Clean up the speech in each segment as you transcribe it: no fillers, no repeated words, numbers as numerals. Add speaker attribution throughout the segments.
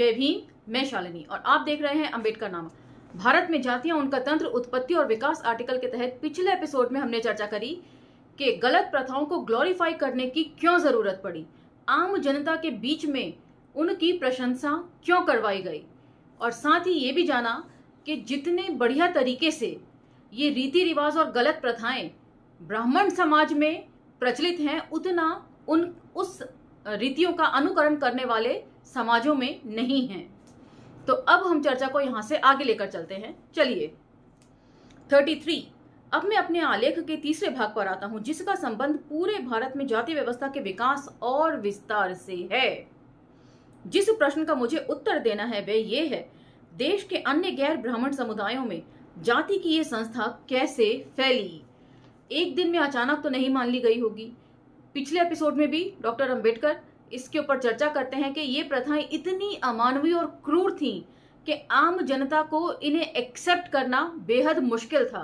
Speaker 1: जय भीम, मैं शालिनी और आप देख रहे हैं अंबेडकर नामा। भारत में जातियां, उनका तंत्र, उत्पत्ति और विकास आर्टिकल के तहत पिछले एपिसोड में हमने चर्चा करी कि गलत प्रथाओं को ग्लोरीफाई करने की क्यों जरूरत पड़ी, आम जनता के बीच में उनकी प्रशंसा क्यों करवाई गई, और साथ ही ये भी जाना कि जितने बढ़िया तरीके से ये रीति रिवाज और गलत प्रथाएं ब्राह्मण समाज में प्रचलित हैं, उतना उस रीतियों का अनुकरण करने वाले समाजों में नहीं हैं। तो अब हम चर्चा को यहां से आगे लेकर चलते हैं। चलिए 33। अब मैं अपने आलेख के तीसरे भाग पर आता हूं, जिसका संबंध पूरे भारत में जाति व्यवस्था के विकास और विस्तार से है। जिस प्रश्न का मुझे उत्तर देना है वह ये है, देश के अन्य गैर ब्राह्मण समुदायों में जाति की ये संस्था कैसे फैली। एक दिन में अचानक तो नहीं मान ली गई होगी। पिछले एपिसोड में भी डॉक्टर अंबेडकर इसके ऊपर चर्चा करते हैं कि ये प्रथाएं इतनी अमानवीय और क्रूर थीं कि आम जनता को इन्हें एक्सेप्ट करना बेहद मुश्किल था।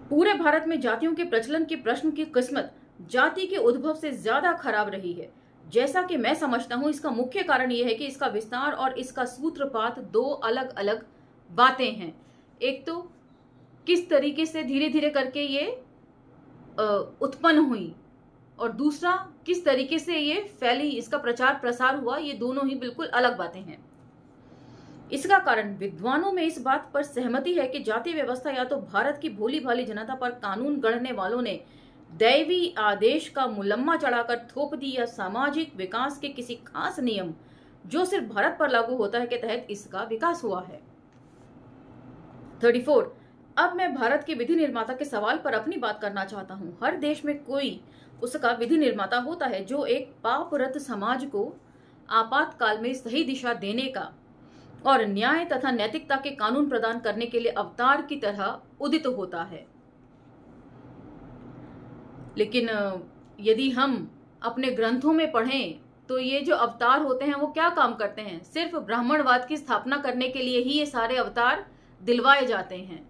Speaker 1: पूरे भारत में जातियों के प्रचलन के प्रश्न की किस्मत जाति के उद्भव से ज्यादा खराब रही है। जैसा कि मैं समझता हूं, इसका मुख्य कारण यह है कि इसका विस्तार और इसका सूत्रपात दो अलग अलग बातें हैं। एक तो किस तरीके से धीरे धीरे करके ये उत्पन्न हुई, और दूसरा किस तरीके से ये फैली, इसका प्रचार प्रसार हुआ। ये दोनों ही बिल्कुल अलग बातें हैं। इसका कारण विद्वानों में इस बात पर सहमति है कि जाति व्यवस्था या तो भारत की भोली भाली जनता पर कानून गढ़ने वालों ने दैवी आदेश का मुलम्मा चढ़ाकर थोप दी, या सामाजिक विकास के किसी खास नियम जो सिर्फ भारत पर लागू होता है के तहत इसका विकास हुआ है। 34। अब मैं भारत के विधि निर्माता के सवाल पर अपनी बात करना चाहता हूं। हर देश में कोई उसका विधि निर्माता होता है जो एक पापरत समाज को आपातकाल में सही दिशा देने का और न्याय तथा नैतिकता के कानून प्रदान करने के लिए अवतार की तरह उदित होता है। लेकिन यदि हम अपने ग्रंथों में पढ़ें तो ये जो अवतार होते हैं वो क्या काम करते हैं? सिर्फ ब्राह्मणवाद की स्थापना करने के लिए ही ये सारे अवतार दिलवाए जाते हैं।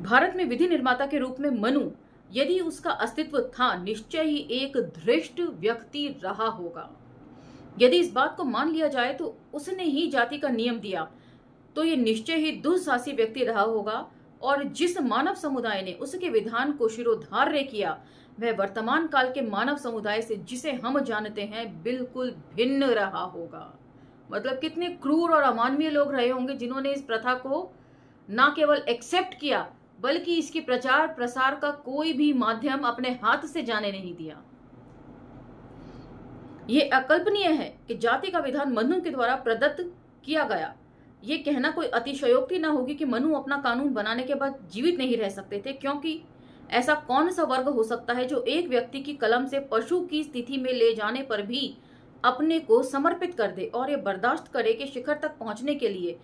Speaker 1: भारत में विधि निर्माता के रूप में मनु, यदि उसका अस्तित्व था, निश्चय ही एक धृष्ट व्यक्ति रहा होगा। यदि इस बात को मान लिया जाए तो उसने ही जाति का नियम दिया, तो ये निश्चय ही दुस्साहसी व्यक्ति रहा होगा, और जिस मानव समुदाय ने उसके विधान को शिरोधार्य किया वह वर्तमान काल के मानव समुदाय से, जिसे हम जानते हैं, बिल्कुल भिन्न रहा होगा। मतलब कितने क्रूर और अमानवीय लोग रहे होंगे जिन्होंने इस प्रथा को न केवल एक्सेप्ट किया बल्कि इसकी प्रचार प्रसार का कोई भी माध्यम अपने हाथ से जाने नहीं दिया। यह अकल्पनीय है कि जाति का विधान मनु के द्वारा प्रदत्त किया गया। यह कहना कोई अतिशयोक्ति न होगी कि मनु अपना कानून बनाने के बाद जीवित नहीं रह सकते थे, क्योंकि ऐसा कौन सा वर्ग हो सकता है जो एक व्यक्ति की कलम से पशु की स्थिति में ले जाने पर भी अपने को समर्पित कर दे और ये बर्दाश्त करे कि शिखर तक पहुंचने के लिए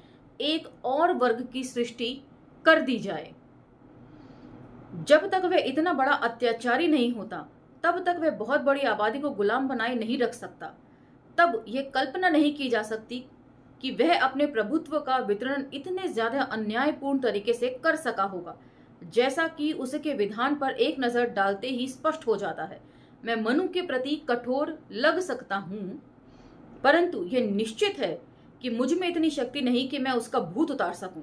Speaker 1: एक और वर्ग की सृष्टि कर दी जाए। जब तक वह इतना बड़ा अत्याचारी नहीं होता तब तक वह बहुत बड़ी आबादी को गुलाम बनाए नहीं रख सकता। तब यह कल्पना नहीं की जा सकती कि वह अपने प्रभुत्व का वितरण इतने ज्यादा अन्यायपूर्ण तरीके से कर सका होगा, जैसा कि उसके विधान पर एक नजर डालते ही स्पष्ट हो जाता है। मैं मनु के प्रति कठोर लग सकता हूं, परंतु यह निश्चित है कि मुझ में इतनी शक्ति नहीं कि मैं उसका भूत उतार सकूं।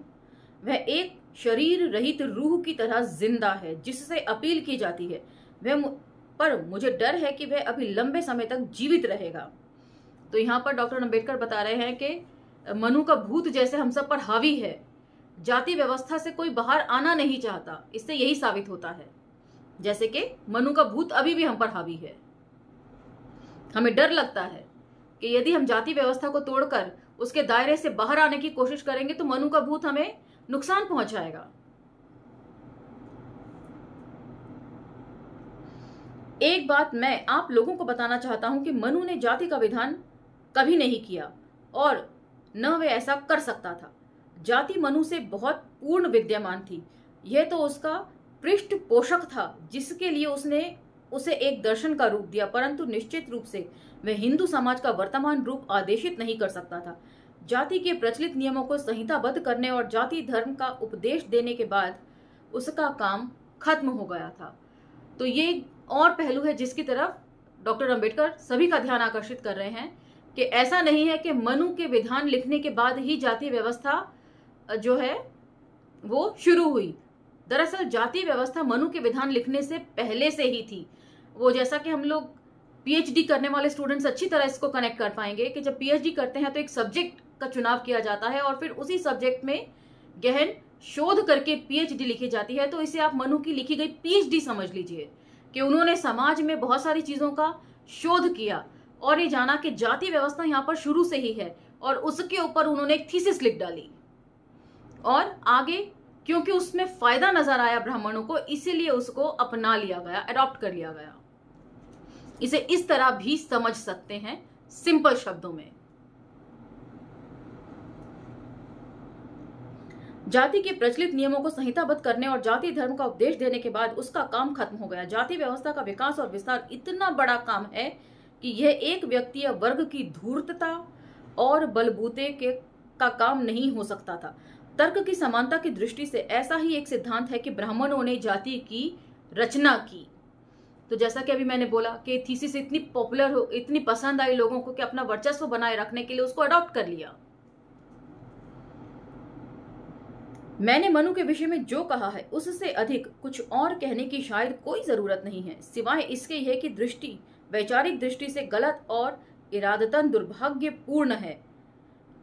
Speaker 1: वह एक शरीर रहित रूह की तरह जिंदा है जिससे अपील की जाती है, पर मुझे डर है कि वह अभी लंबे समय तक जीवित रहेगा। तो यहाँ पर डॉक्टर अंबेडकर बता रहे हैं कि मनु का भूत जैसे हम सब पर हावी है। जाति व्यवस्था से कोई बाहर आना नहीं चाहता, इससे यही साबित होता है जैसे कि मनु का भूत अभी भी हम पर हावी है। हमें डर लगता है कि यदि हम जाति व्यवस्था को तोड़कर उसके दायरे से बाहर आने की कोशिश करेंगे तो मनु का भूत हमें नुकसान पहुंचाएगा। एक बात मैं आप लोगों को बताना चाहता हूं कि मनु ने जाति का विधान कभी नहीं किया और न वे ऐसा कर सकता था। जाति मनु से बहुत पूर्ण विद्यमान थी। यह तो उसका पृष्ठ पोषक था जिसके लिए उसने उसे एक दर्शन का रूप दिया, परंतु निश्चित रूप से वह हिंदू समाज का वर्तमान रूप आदेशित नहीं कर सकता था। जाति के प्रचलित नियमों को संहिताबद्ध करने और जाति धर्म का उपदेश देने के बाद उसका काम खत्म हो गया था। तो ये और पहलू है जिसकी तरफ डॉक्टर अंबेडकर सभी का ध्यान आकर्षित कर रहे हैं कि ऐसा नहीं है कि मनु के विधान लिखने के बाद ही जाति व्यवस्था जो है वो शुरू हुई। दरअसल जाति व्यवस्था मनु के विधान लिखने से पहले से ही थी। वो जैसा कि हम लोग पीएचडी करने वाले स्टूडेंट्स अच्छी तरह इसको कनेक्ट कर पाएंगे कि जब पीएचडी करते हैं तो एक सब्जेक्ट का चुनाव किया जाता है और फिर उसी सब्जेक्ट में गहन शोध करके पीएचडी लिखी जाती है। तो इसे आप मनु की लिखी गई पीएचडी समझ लीजिए कि उन्होंने समाज में बहुत सारी चीजों का शोध किया और ये जाना कि जाति व्यवस्था यहाँ पर शुरू से ही है और उसके ऊपर उन्होंने एक थीसिस लिख डाली और आगे क्योंकि उसमें फायदा नजर आया ब्राह्मणों को, इसीलिए उसको अपना लिया गया, अडॉप्ट कर लिया गया। इसे इस तरह भी समझ सकते हैं सिंपल शब्दों में। जाति के प्रचलित नियमों को संहिताबद्ध करने और जाति धर्म का उपदेश देने के बाद उसका काम खत्म हो गया। जाति व्यवस्था का विकास और विस्तार इतना बड़ा काम है कि यह एक व्यक्ति या वर्ग की धूर्तता और बलबूते का काम नहीं हो सकता था। तर्क की समानता की दृष्टि से ऐसा ही एक सिद्धांत है कि ब्राह्मणों ने जाति की रचना की। तो जैसा कि अभी मैंने बोला कि थीसिस इतनी पॉपुलर हो, इतनी पसंद आई लोगों को कि अपना वर्चस्व बनाए रखने के लिए उसको अडॉप्ट कर लिया। मैंने मनु के विषय में जो कहा है उससे अधिक कुछ और कहने की शायद कोई जरूरत नहीं है, सिवाय इसके यह कि दृष्टि वैचारिक दृष्टि से गलत और इरादतन दुर्भाग्यपूर्ण है।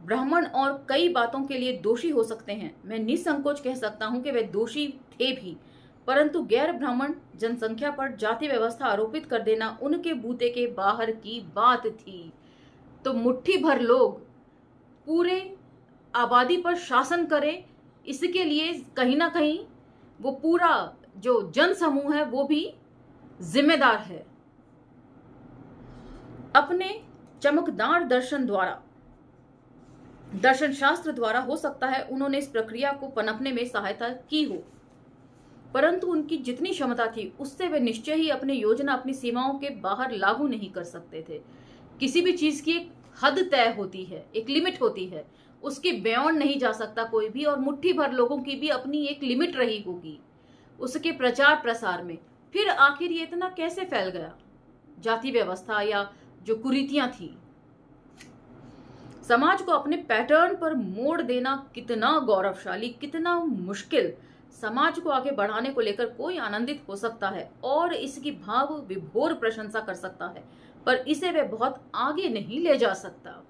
Speaker 1: ब्राह्मण और कई बातों के लिए दोषी हो सकते हैं, मैं निसंकोच कह सकता हूं कि वे दोषी थे भी, परंतु गैर ब्राह्मण जनसंख्या पर जाति व्यवस्था आरोपित कर देना उनके बूते के बाहर की बात थी। तो मुट्ठी भर लोग पूरे आबादी पर शासन करें, इसके लिए कहीं ना कहीं वो पूरा जो जन समूह है वो भी जिम्मेदार है। अपने चमकदार दर्शन शास्त्र द्वारा हो सकता है उन्होंने इस प्रक्रिया को पनपने में सहायता की हो, परंतु उनकी जितनी क्षमता थी उससे वे निश्चय ही अपनी योजना अपनी सीमाओं के बाहर लागू नहीं कर सकते थे। किसी भी चीज की एक हद तय होती है, एक लिमिट होती है, उसके बियॉन्ड नहीं जा सकता कोई भी। और मुट्ठी भर लोगों की भी अपनी एक लिमिट रही होगी उसके प्रचार प्रसार में। फिर आखिर ये इतना कैसे फैल गया जाति व्यवस्था या जो कुरीतियां थी। समाज को अपने पैटर्न पर मोड़ देना कितना गौरवशाली, कितना मुश्किल। समाज को आगे बढ़ाने को लेकर कोई आनंदित हो सकता है और इसकी भाव विभोर प्रशंसा कर सकता है, पर इसे वे बहुत आगे नहीं ले जा सकता।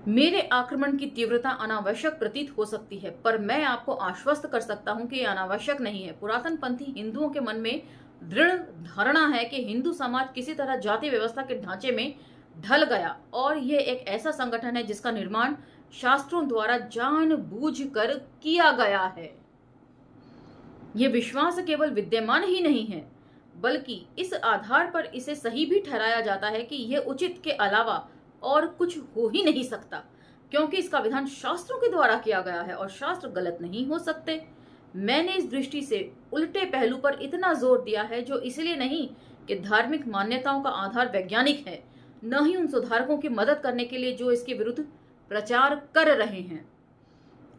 Speaker 1: मेरे आक्रमण की तीव्रता अनावश्यक प्रतीत हो सकती है, पर मैं आपको आश्वस्त कर सकता हूं कि यह अनावश्यक नहीं है। पुरातन पंथी हिंदुओं के मन में दृढ़ धारणा है कि हिंदू समाज किसी तरह जाति व्यवस्था के ढांचे में ढल गया और यह एक ऐसा संगठन है जिसका निर्माण शास्त्रों द्वारा जानबूझकर किया गया है। यह विश्वास केवल विद्यमान ही नहीं है, बल्कि इस आधार पर इसे सही भी ठहराया जाता है कि यह उचित के अलावा और कुछ हो ही नहीं सकता, क्योंकि इसका विधान शास्त्रों के द्वारा किया गया है और शास्त्र गलत नहीं हो सकते। मैंने इस दृष्टि से उल्टे पहलू पर इतना जोर दिया है जो इसलिए नहीं कि धार्मिक मान्यताओं का आधार वैज्ञानिक है, न ही उन सुधारकों की मदद करने के लिए जो इसके विरुद्ध प्रचार कर रहे हैं।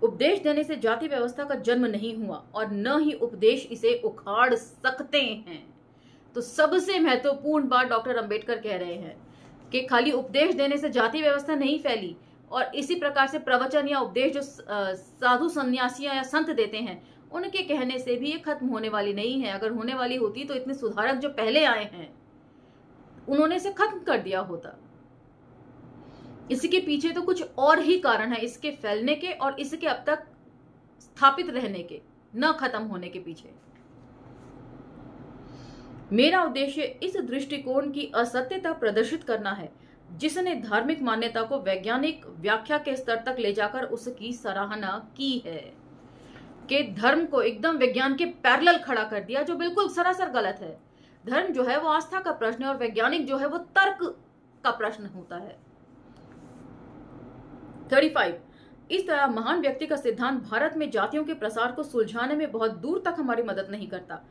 Speaker 1: उपदेश देने से जाति व्यवस्था का जन्म नहीं हुआ और न ही उपदेश इसे उखाड़ सकते हैं। तो सबसे महत्वपूर्ण बात डॉक्टर अंबेडकर कह रहे हैं कि खाली उपदेश देने से जाति व्यवस्था नहीं फैली, और इसी प्रकार से प्रवचन या उपदेश जो साधु सन्यासियां या संत देते हैं उनके कहने से भी ये खत्म होने वाली नहीं है। अगर होने वाली होती तो इतने सुधारक जो पहले आए हैं उन्होंने इसे खत्म कर दिया होता। इसके पीछे तो कुछ और ही कारण है, इसके फैलने के और इसके अब तक स्थापित रहने के, न खत्म होने के पीछे। मेरा उद्देश्य इस दृष्टिकोण की असत्यता प्रदर्शित करना है जिसने धार्मिक मान्यता को वैज्ञानिक व्याख्या के स्तर तक ले जाकर उसकी सराहना की है, कि धर्म को एकदम विज्ञान के पैरेलल खड़ा कर दिया, जो बिल्कुल सरासर गलत है। धर्म जो है वो आस्था का प्रश्न है और वैज्ञानिक जो है वो तर्क का प्रश्न होता है। 35 इस तरह महान व्यक्ति का सिद्धांत भारत में जातियों के प्रसार को सुलझाने में बहुत दूर तक हमारी मदद नहीं करता।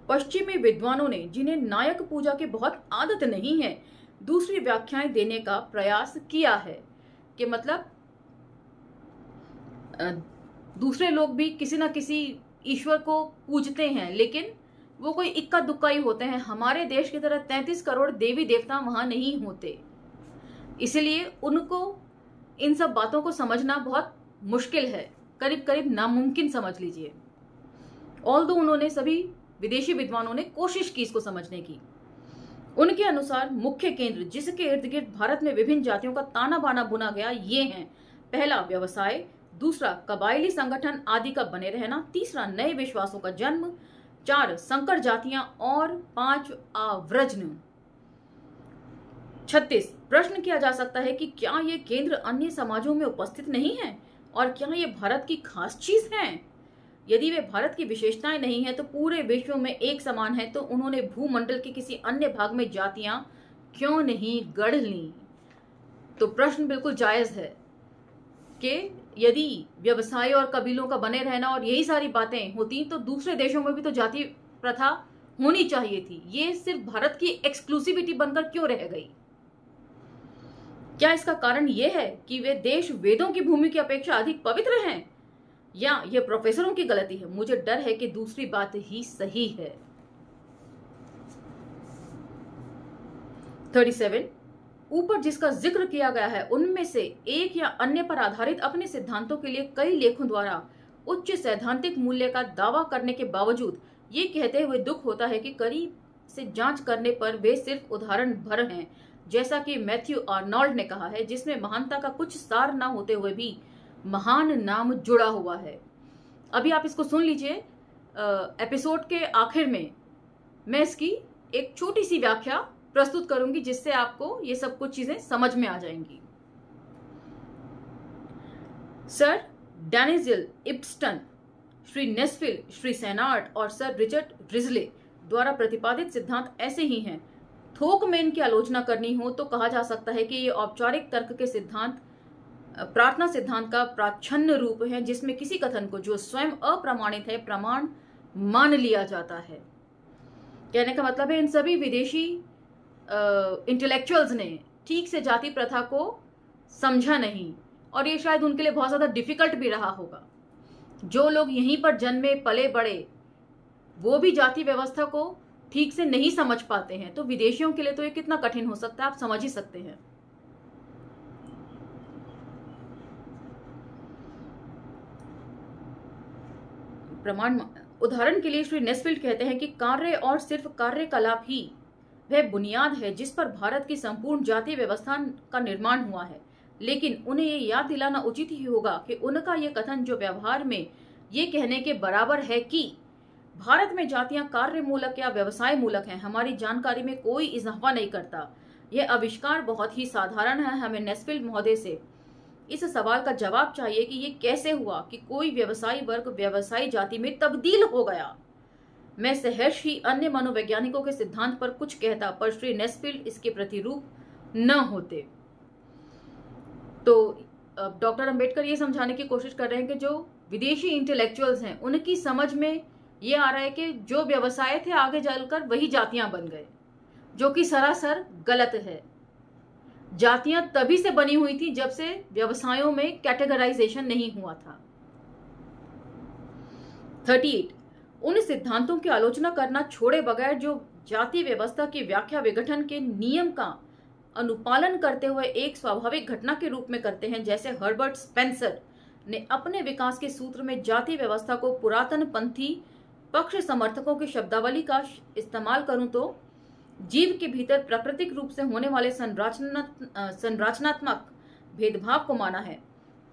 Speaker 1: पश्चिमी विद्वानों ने, जिन्हें नायक पूजा की बहुत आदत नहीं है, दूसरी व्याख्याएं देने का प्रयास किया है कि मतलब दूसरे लोग भी किसी न किसी ईश्वर को पूजते हैं, लेकिन वो कोई इक्का दुक्का ही होते हैं। हमारे देश की तरह 33 करोड़ देवी देवता वहां नहीं होते। इसलिए उनको इन सब बातों को समझना बहुत मुश्किल है, करीब करीब नामुमकिन समझ लीजिए। ऑल्दो उन्होंने सभी विदेशी विद्वानों ने कोशिश की इसको समझने की। उनके अनुसार मुख्य केंद्र जिसके इर्द गिर्द भारत में विभिन्न जातियों का ताना बाना बुना गया ये हैं: पहला व्यवसाय, दूसरा कबायली संगठन आदि का बने रहना, तीसरा नए विश्वासों का जन्म, 4 संकर जातियां और 5 आव्रजन। 36 प्रश्न किया जा सकता है कि क्या ये केंद्र अन्य समाजों में उपस्थित नहीं है और क्या ये भारत की खास चीज है? यदि वे भारत की विशेषताएं नहीं है तो पूरे विश्व में एक समान है, तो उन्होंने भूमंडल के किसी अन्य भाग में जातियां क्यों नहीं गढ़ ली? तो प्रश्न बिल्कुल जायज है कि यदि व्यवसाय और कबीलों का बने रहना और यही सारी बातें होती तो दूसरे देशों में भी तो जाति प्रथा होनी चाहिए थी। ये सिर्फ भारत की एक्सक्लूसिविटी बनकर क्यों रह गई? क्या इसका कारण यह है कि वे देश वेदों की भूमि की अपेक्षा अधिक पवित्र हैं, या यह प्रोफेसरों की गलती है? मुझे डर है कि दूसरी बात ही सही है। 37 ऊपर जिसका जिक्र किया गया है उनमें से एक या अन्य पर आधारित अपने सिद्धांतों के लिए कई लेखों द्वारा उच्च सैद्धांतिक मूल्य का दावा करने के बावजूद ये कहते हुए दुख होता है कि करीब से जांच करने पर वे सिर्फ उदाहरण भर हैं, जैसा कि मैथ्यू आर्नोल्ड ने कहा है, जिसमें महानता का कुछ सार न होते हुए भी महान नाम जुड़ा हुआ है। अभी आप इसको सुन लीजिए। एपिसोड के आखिर में मैं इसकी एक छोटी सी व्याख्या प्रस्तुत करूंगी जिससे आपको ये सब कुछ चीजें समझ में आ जाएंगी। सर डैनियल इब्स्टन, श्री नेस्फिल, श्री सेनार्ट और सर रिचर्ड रिजले द्वारा प्रतिपादित सिद्धांत ऐसे ही हैं। थोक में इनकी आलोचना करनी हो तो कहा जा सकता है कि ये औपचारिक तर्क के सिद्धांत प्रार्थना सिद्धांत का प्राच्छन्न रूप है, जिसमें किसी कथन को जो स्वयं अप्रमाणित है प्रमाण मान लिया जाता है। कहने का मतलब है इन सभी विदेशी इंटेलेक्चुअल्स ने ठीक से जाति प्रथा को समझा नहीं, और ये शायद उनके लिए बहुत ज्यादा डिफिकल्ट भी रहा होगा। जो लोग यहीं पर जन्मे पले बड़े वो भी जाति व्यवस्था को ठीक से नहीं समझ पाते हैं, तो विदेशियों के लिए तो ये कितना कठिन हो सकता है, आप समझ ही सकते हैं। प्रमाण उदाहरण के लिए श्री नेस्फील्ड कहते हैं कि कार्य और सिर्फ कार्यकलाप ही वह बुनियाद है जिस पर भारत की संपूर्ण जातीय व्यवस्था का निर्माण हुआ है, लेकिन उन्हें ये याद दिलाना उचित ही होगा कि उनका यह कथन जो व्यवहार में ये कहने के बराबर है कि भारत में जातियां कार्य मूलक या व्यवसाय मूलक हैं, हमारी जानकारी में कोई इजाफा नहीं करता। यह आविष्कार बहुत ही साधारण है। हमें नेस्फील्ड महोदय से इस सवाल का जवाब चाहिए कि ये कैसे हुआ कि कोई व्यवसायी वर्ग व्यवसायी जाति में तब्दील हो गया। मैं सहर्ष ही अन्य मनोवैज्ञानिकों के सिद्धांत पर कुछ कहता, पर श्री नेस्फील्ड इसके प्रतिरूप न होते। तो डॉक्टर अंबेडकर ये समझाने की कोशिश कर रहे हैं कि जो विदेशी इंटेलेक्चुअल्स हैं उनकी समझ में ये आ रहा है कि जो व्यवसाय थे आगे चलकर वही जातियां बन गए, जो कि सरासर गलत है। जातियां तभी से बनी हुई थी जब से व्यवसायों में कैटेगराइजेशन नहीं हुआ था। 38 उन सिद्धांतों की आलोचना करना छोड़े बगैर जो जाति व्यवस्था की व्याख्या विघटन के नियम का अनुपालन करते हुए एक स्वाभाविक घटना के रूप में करते हैं, जैसे हर्बर्ट स्पेंसर ने अपने विकास के सूत्र में जाति व्यवस्था को पुरातन पंथी पक्ष समर्थकों की शब्दावली का इस्तेमाल करूं तो जीव के भीतर प्राकृतिक रूप से होने वाले संरचनात्मक भेदभाव को माना है,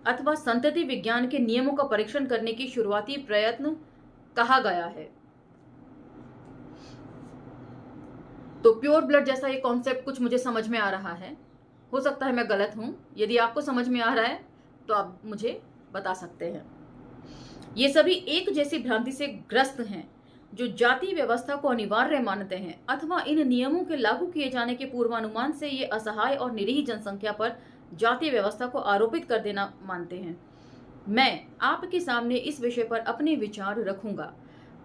Speaker 1: अथवा संतति विज्ञान के नियमों का परीक्षण करने की शुरुआती प्रयत्न कहा गया है। तो प्योर ब्लड जैसा ये कॉन्सेप्ट कुछ मुझे समझ में आ रहा है, हो सकता है मैं गलत हूं। यदि आपको समझ में आ रहा है तो आप मुझे बता सकते हैं। ये सभी एक जैसी भ्रांति से ग्रस्त हैं जो जाति व्यवस्था को अनिवार्य मानते हैं, अथवा इन नियमों के लागू किए जाने के पूर्वानुमान से ये असहाय और निरीह जनसंख्या पर जाति व्यवस्था को आरोपित कर देना मानते हैं। मैं आपके सामने इस विषय पर अपने विचार रखूंगा।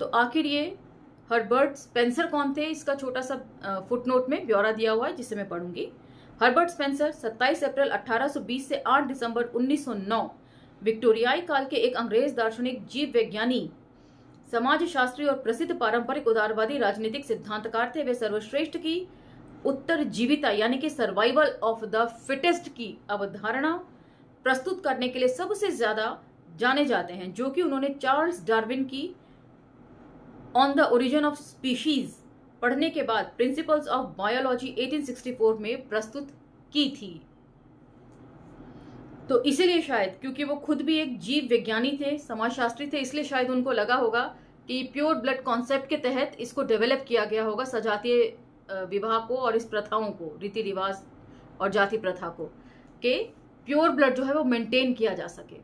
Speaker 1: तो आखिर ये हर्बर्ट स्पेंसर कौन थे, इसका छोटा सा फुटनोट में ब्यौरा दिया हुआ है जिसे मैं पढ़ूंगी। हर्बर्ट स्पेंसर 27 अप्रैल 1820 से 8 दिसंबर 1909 विक्टोरियाई काल के एक अंग्रेज दार्शनिक, जीव वैज्ञानी, समाजशास्त्री और प्रसिद्ध पारंपरिक उदारवादी राजनीतिक सिद्धांतकार थे। वे सर्वश्रेष्ठ की उत्तरजीविता यानी कि सर्वाइवल ऑफ द फिटेस्ट की अवधारणा प्रस्तुत करने के लिए सबसे ज्यादा जाने जाते हैं, जो कि उन्होंने चार्ल्स डार्विन की on the origin of species पढ़ने के बाद प्रिंसिपल्स ऑफ बायोलॉजी 1864 में प्रस्तुत की थी। तो इसीलिए शायद, क्योंकि वो खुद भी एक जीव विज्ञानी थे, समाजशास्त्री थे, इसलिए शायद उनको लगा होगा कि प्योर ब्लड कॉन्सेप्ट के तहत इसको डेवलप किया गया होगा, सजातीय विवाह को और इस प्रथाओं को, रीति रिवाज और जाति प्रथा को, के प्योर ब्लड जो है वो मेंटेन किया जा सके।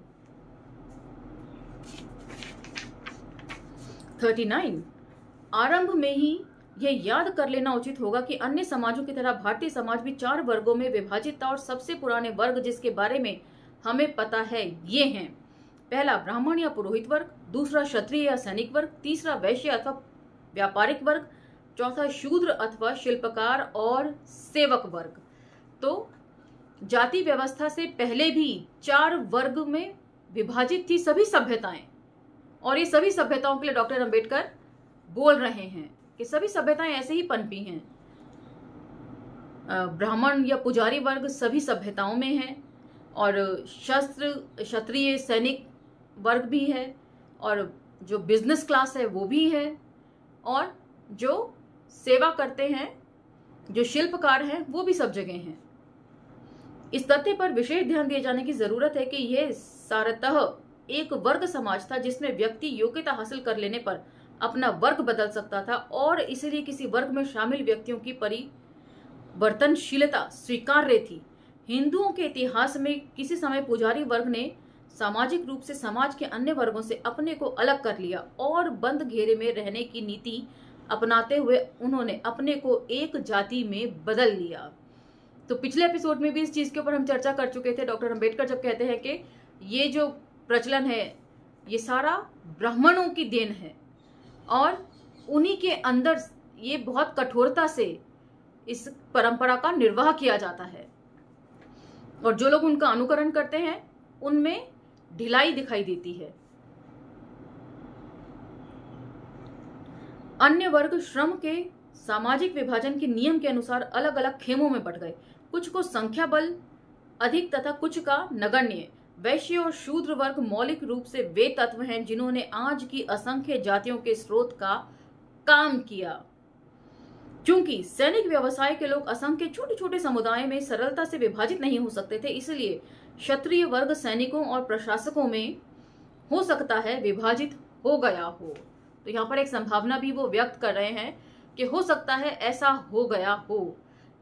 Speaker 1: 39 आरंभ में ही यह याद कर लेना उचित होगा कि अन्य समाजों की तरह भारतीय समाज भी 4 वर्गों में विभाजित था और सबसे पुराने वर्ग जिसके बारे में हमें पता है ये हैं: पहला ब्राह्मण या पुरोहित वर्ग, दूसरा क्षत्रिय या सैनिक वर्ग, तीसरा वैश्य अथवा व्यापारिक वर्ग, चौथा शूद्र अथवा शिल्पकार और सेवक वर्ग। तो जाति व्यवस्था से पहले भी 4 वर्ग में विभाजित थी सभी सभ्यताएं, और ये सभी सभ्यताओं के लिए डॉक्टर अंबेडकर बोल रहे हैं कि सभी सभ्यताएं ऐसे ही पनपी हैं। ब्राह्मण या पुजारी वर्ग सभी सभ्यताओं में है, और शस्त्र क्षत्रिय सैनिक वर्ग भी है, और जो बिजनेस क्लास है वो भी है, और जो सेवा करते हैं, जो शिल्पकार हैं, वो भी सब जगह हैं। इस तथ्य पर विशेष ध्यान दिए जाने की जरूरत है कि यह सारतः एक वर्ग समाज था जिसमें व्यक्ति योग्यता हासिल कर लेने पर अपना वर्ग बदल सकता था, और इसलिए किसी वर्ग में शामिल व्यक्तियों की परिवर्तनशीलता स्वीकार्य थी। हिंदुओं के इतिहास में किसी समय पुजारी वर्ग ने सामाजिक रूप से समाज के अन्य वर्गों से अपने को अलग कर लिया और बंद घेरे में रहने की नीति अपनाते हुए उन्होंने अपने को एक जाति में बदल लिया। तो पिछले एपिसोड में भी इस चीज के ऊपर हम चर्चा कर चुके थे। डॉक्टर अंबेडकर जब कहते हैं कि ये जो प्रचलन है ये सारा ब्राह्मणों की देन है, और उन्हीं के अंदर ये बहुत कठोरता से इस परंपरा का निर्वाह किया जाता है, और जो लोग उनका अनुकरण करते हैं उनमें ढिलाई दिखाई देती है। अन्य वर्ग श्रम के सामाजिक विभाजन के नियम के अनुसार अलग अलग खेमों में बंट गए, कुछ को संख्या बल अधिक तथा कुछ का नगण्य। वैश्य और शूद्र वर्ग मौलिक रूप से वे तत्व हैं जिन्होंने आज की असंख्य जातियों के स्रोत का काम किया। क्योंकि सैनिक व्यवसाय के लोग असंख्य छोटे छोटे समुदायों में सरलता से विभाजित नहीं हो सकते थे, इसलिए क्षत्रिय वर्ग सैनिकों और प्रशासकों में हो सकता है विभाजित हो गया हो। तो यहाँ पर एक संभावना भी वो व्यक्त कर रहे हैं कि हो सकता है ऐसा हो गया हो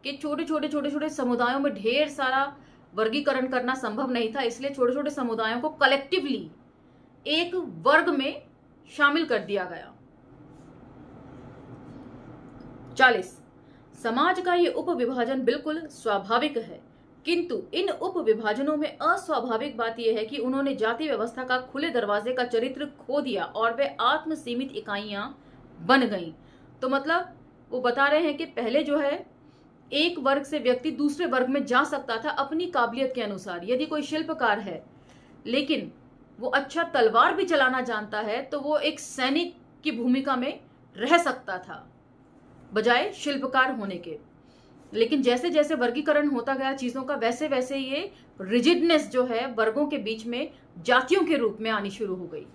Speaker 1: कि छोटे छोटे समुदायों में ढेर सारा वर्गीकरण करना संभव नहीं था, इसलिए छोटे छोटे समुदायों को कलेक्टिवली एक वर्ग में शामिल कर दिया गया। 40 समाज का ये उप विभाजन बिल्कुल स्वाभाविक है, किंतु इन उप विभाजनों में अस्वाभाविक बात यह है कि उन्होंने जाति व्यवस्था का खुले दरवाजे का चरित्र खो दिया और वे आत्म सीमित इकाइयां बन गईं। तो मतलब वो बता रहे हैं कि पहले जो है एक वर्ग से व्यक्ति दूसरे वर्ग में जा सकता था अपनी काबिलियत के अनुसार। यदि कोई शिल्पकार है लेकिन वो अच्छा तलवार भी चलाना जानता है तो वो एक सैनिक की भूमिका में रह सकता था बजाय शिल्पकार होने के। लेकिन जैसे जैसे वर्गीकरण होता गया चीजों का, वैसे वैसे ये रिजिडनेस जो है वर्गों के बीच में जातियों के रूप में आनी शुरू हो गई।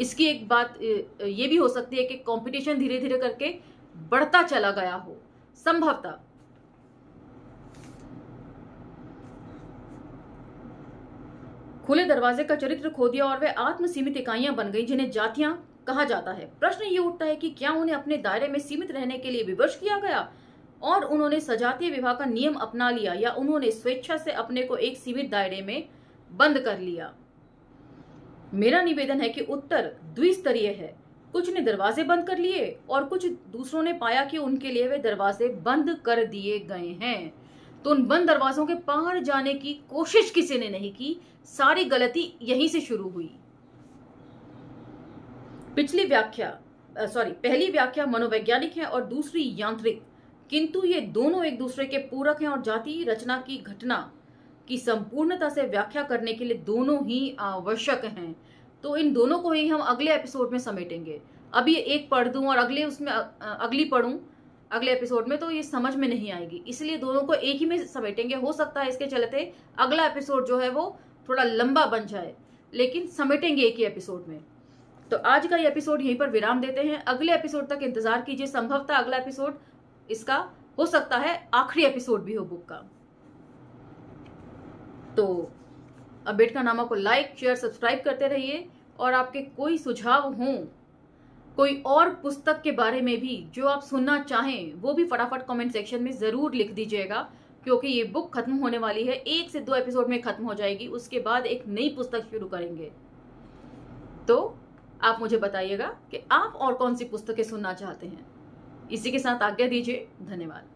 Speaker 1: इसकी एक बात ये भी हो सकती है कि कंपटीशन धीरे धीरे करके बढ़ता चला गया हो, संभवतः। खुले दरवाजे का चरित्र खो दिया और वे आत्म सीमित इकाइयां बन गई जिन्हें जातियां कहा जाता है। प्रश्न ये उठता है कि क्या उन्हें अपने दायरे में सीमित रहने के लिए विवश किया गया और उन्होंने सजातीय विवाह का नियम अपना लिया, या उन्होंने स्वेच्छा से अपने को एक सीमित दायरे में बंद कर लिया? मेरा निवेदन है कि उत्तर द्विस्तरीय है। कुछ ने दरवाजे बंद कर लिए और कुछ दूसरों ने पाया कि उनके लिए वे दरवाजे बंद कर दिए गए हैं। तो उन बंद दरवाजों के पार जाने की कोशिश किसी ने नहीं की, सारी गलती यहीं से शुरू हुई। पहली व्याख्या मनोवैज्ञानिक है और दूसरी यांत्रिक, किंतु ये दोनों एक दूसरे के पूरक हैं और जाति रचना की घटना की संपूर्णता से व्याख्या करने के लिए दोनों ही आवश्यक हैं। तो इन दोनों को ही हम अगले एपिसोड में समेटेंगे। अब ये एक पढ़ दूं और अगले उसमें अगली पढ़ूं अगले एपिसोड में, तो ये समझ में नहीं आएगी, इसलिए दोनों को एक ही में समेटेंगे। हो सकता है इसके चलते अगला एपिसोड जो है वो थोड़ा लंबा बन जाए, लेकिन समेटेंगे एक ही एपिसोड में। तो आज का ये एपिसोड यहीं पर विराम देते हैं। अगले एपिसोड तक इंतजार कीजिए, संभवतः अगला एपिसोड इसका हो सकता है आखिरी एपिसोड भी हो बुक का। तो अम्बेडकरनामा को लाइक, शेयर, सब्सक्राइब करते रहिए, और आपके कोई सुझाव हों कोई और पुस्तक के बारे में भी जो आप सुनना चाहें, वो भी फटाफट कमेंट सेक्शन में जरूर लिख दीजिएगा, क्योंकि ये बुक खत्म होने वाली है, 1 से 2 एपिसोड में खत्म हो जाएगी। उसके बाद एक नई पुस्तक शुरू करेंगे। तो आप मुझे बताइएगा कि आप और कौन सी पुस्तकें सुनना चाहते हैं। इसी के साथ आज्ञा दीजिए। धन्यवाद।